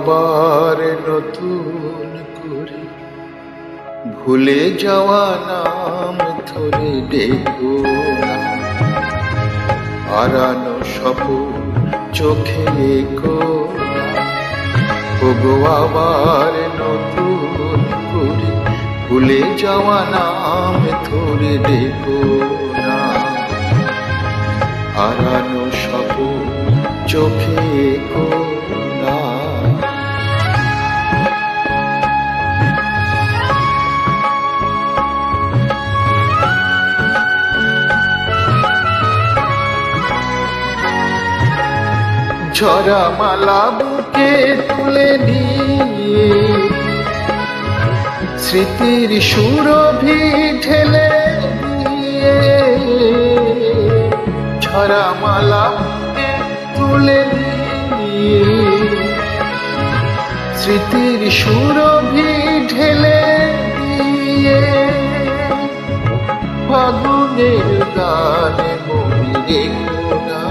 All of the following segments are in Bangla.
আবার নতুন করে ভুলে যাওয়া নাম ধরে দেখো না, হারানো স্বপ্ন চোখে রেখো না। ওগো আবার নতুন করে ভুলে যাওয়া নাম ধরে দেখো না, হারানো স্বপ্ন চোখে রেখো না। ঝরা মালা বুকে তুলে নিয়ে স্মৃতির সুরভি ঢেলে দিয়ে, ঝরা মালা বুকে তুলে নিয়ে স্মৃতির সুরভি ঢেলে দিয়ে, ফাগুনের গানে মনে রেখো না,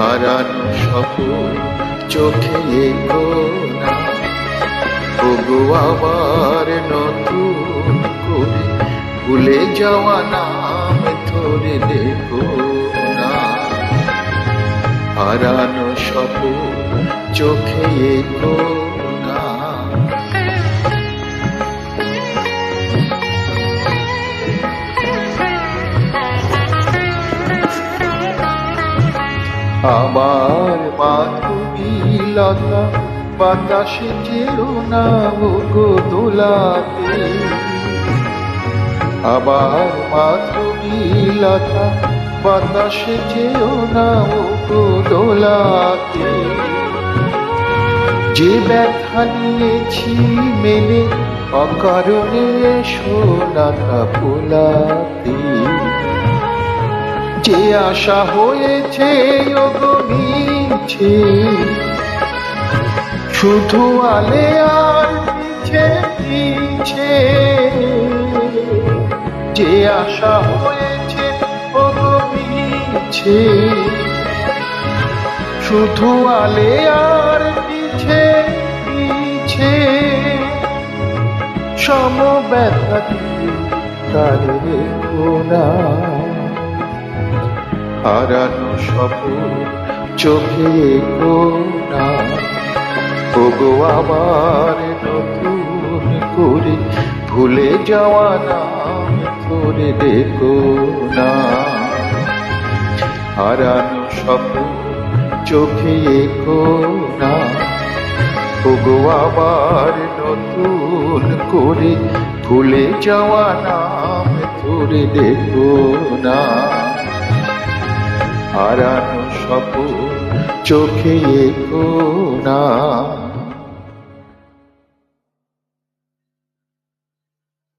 হারানো স্বপ্ন চোখে রেখো না। ওগো আবার নতুন করে ভুলে যাওয়া নাম ধরে দেখো না, হারানো স্বপ্ন চোখে রেখো না। আমার মাধবীলতা বাতাসে যেও না ওগো দোলাতে, আবার মাধবীলতা বাতাসে যেও না ওগো দোলাতে। যে ব্যথা নিয়েছি মেনে অকারণে সোনাটা পোলাতে, যে আশা হয়েছে ওগো মিছে, শুধু আলে আর পিছে পিছে। যে আশা হয়েছে ওগো মিছে, শুধু আলে আর পিছে পিছে। সম ব্যথা দিয়ে তার রেখো না, হারানো স্বপ্ন চোখে রেখো না। ওগো আবার নতুন করে ভুলে যাওয়া নাম ধরে দেখো না, হারানো স্বপ্ন চোখে রেখো না। ওগো আবার নতুন করে ভুলে যাওয়া নাম ধরে দেখো না, হারানো স্বপ্ন চোখে রেখো না।